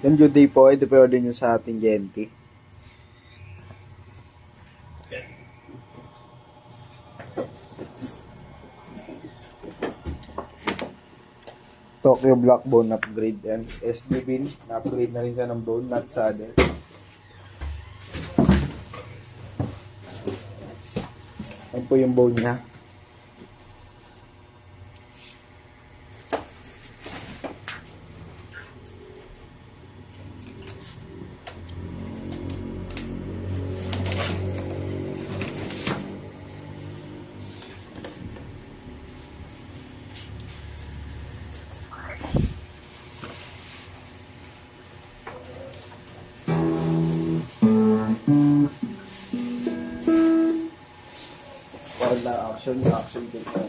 Yan, good day po. Ito po order nyo sa ating Genti. Tokyo Black Bone upgrade. Yan. SD pin. Na-upgrade na rin siya ng bone, not saddle. Yan po yung bone niya. Wala action kita.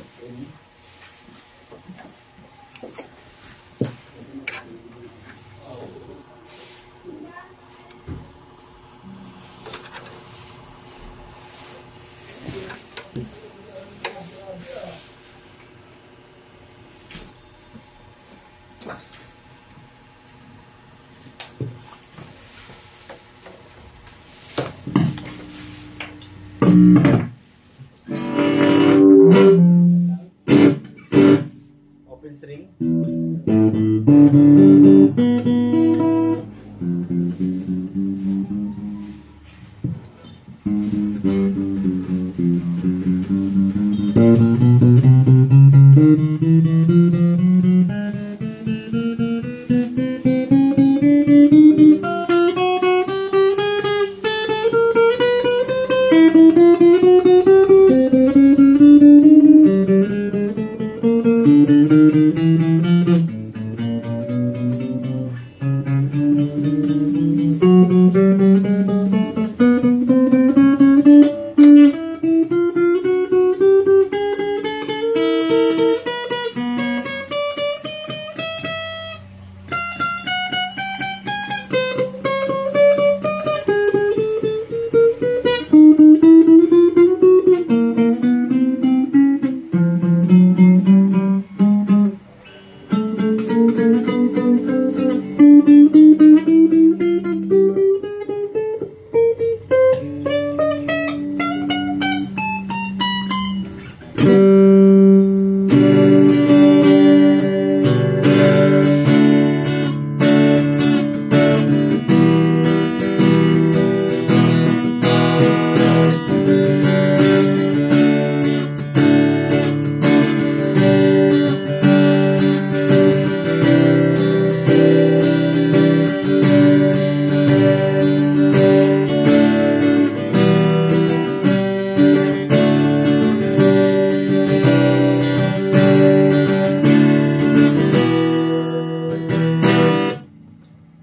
Open string.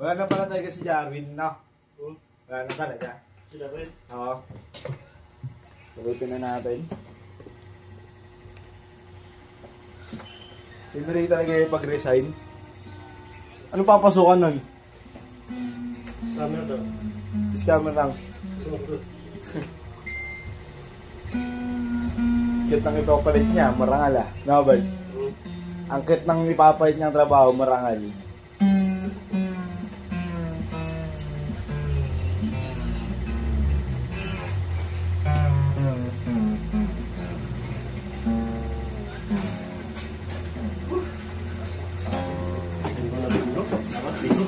Wala na pala talaga si Jarwin, no? Wala na talaga. Si Jarwin? Oo. Salutin na natin. Sino rin talaga yung pag-resign? Ano papasukan nun? Scammer daw. Scammer lang. Kit ng ipapalit niya, marangal ah. No, Bert? Ang kit ng ipapalit niyang trabaho, marangal.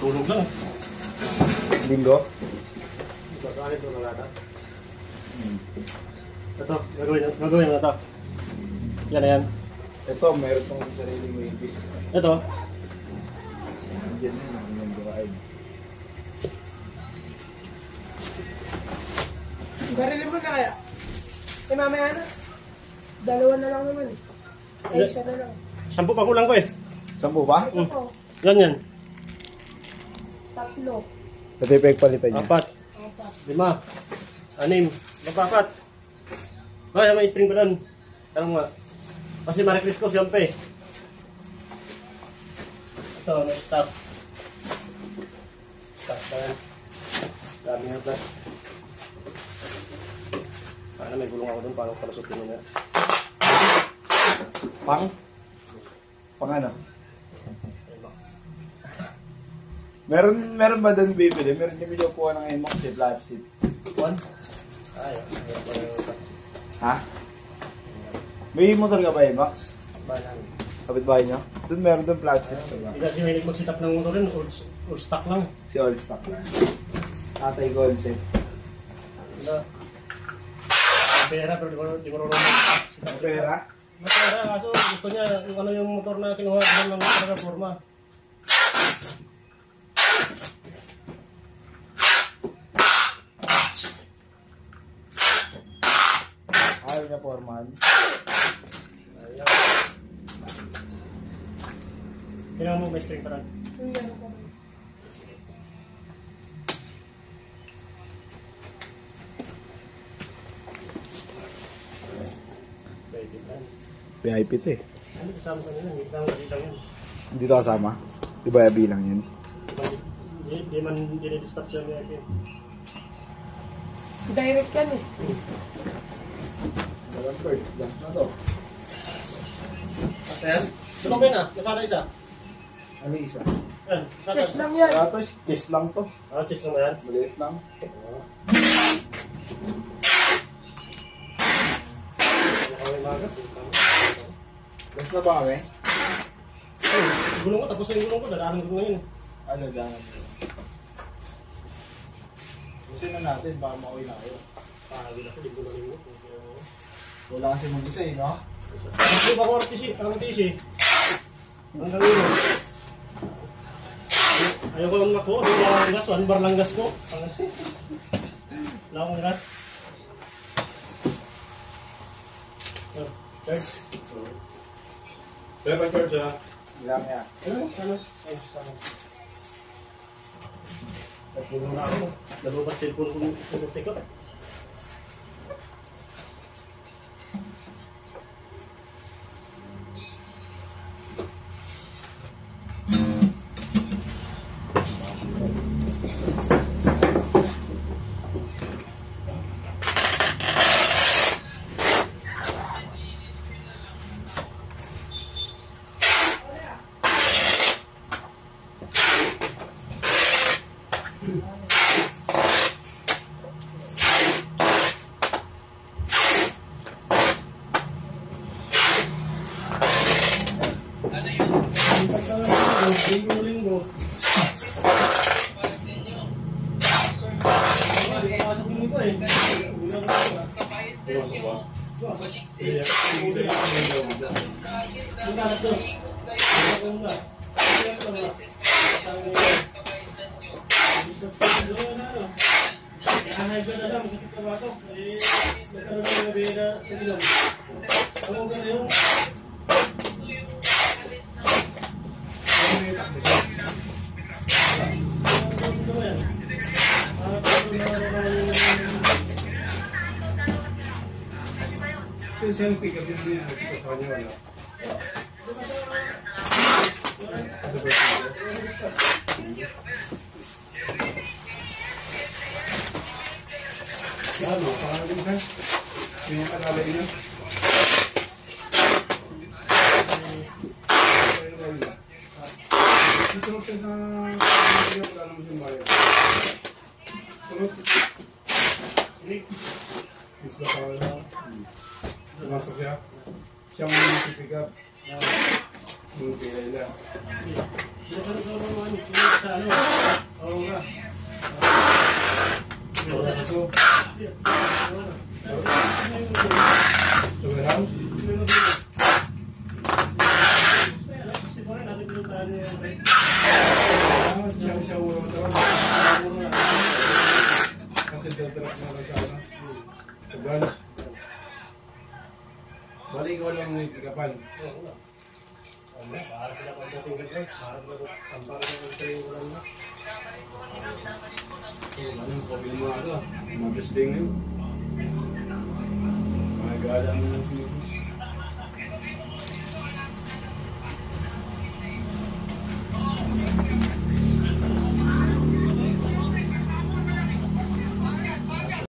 Tulog lang. Linggo? Saan ito na lata? Ito, gagawin na ito. Yan na yan. Ito, meron pang sariling wavy. Ito. Diyan na yung durain. Barilin mo na kaya? Eh mamaya na. Dalawa na lang naman eh. Ay, isa na lang. 10 pa kulang ko eh. 10 ba? Ito po. Yan yan. 3. Ito yung pagpalitan niya. 4, 5, 6, 4. Ay, may string pa doon. Tanong nga. Kasi ma-request ko siyempre. Ito, na-stop. Stop na yan. Dami nga ba? Sana may gulong ako doon. Paano palusutin mo na. Pang ano? Meron ba doon bibili? Meron din bili po ng NMAX eh, flat seat. One? Ay, ay, Ha? May motor ka ba NMAX? balang. Kapit-bahay nyo? Doon meron doon flat seat. Hindi kasi may mag-sit up ng motor rin, old stock lang. Si All Stock lang. Tatay Gonse. Wala. Pera, pero di marunong mag-sit up. Pera? Pera, kaso gusto niya yung ano yung motor na kinuha doon ng talaga forma. Ayaw niya formahan. Kailangan mo may string pa lang. Yung yan ako. VIP to eh. Ano kasama ka nila? Hindi kasama ka lang yun. Hindi to kasama? Di ba bilang yun? Hindi man dispatch yan VIP. Direct yan eh. Walang bird. Gas na to. Basta yan? Tulong ko yun ah. Nasana isa? Ano isa? Yan. Chest lang yan. Kaya to, kiss lang to. Ah, chest lang ba yan? Maliit lang. Gas na ba kami? Gulong ko, tapos yung gulong ko, dadaanan ko ngayon. Ano dyan? Gusto na natin, baka mauwi na kayo. Pagod ako, linggo na linggo. Wala kasi mong isa eh, no? Hindi ba ako ang tisi? Ang gawin mo. Ayaw ko lang ako, hindi lang ang gas, 1 bar lang gas ko. Wala akong gas. Charge. Pero George ah. Ilang yan. Ano? Ay, sama. Nagpuno na ako. Nalubat cellphone ko ng tikot. Linggo-linggo. Pasok linggo eh. Selfie kasi hindi sa kanya wala. Ano, parang din ka? May nakalagay niya? Sunod ka na wala naman siyang bayan. Sunod. Fix na pala na. Pumasok siya. Siya mo yung pick up. Yung pila nila. So, warehouse? Siya ulo naman. Kasi dal-drop na lang sana. Sa branch. Balik ko lang ng ikapan. Para sila pagdating ka doon. Para sila sampang ng train ko lang na. Anong sabihin mo ano? Mag-testing yun. Mga gala mo ng sinipis.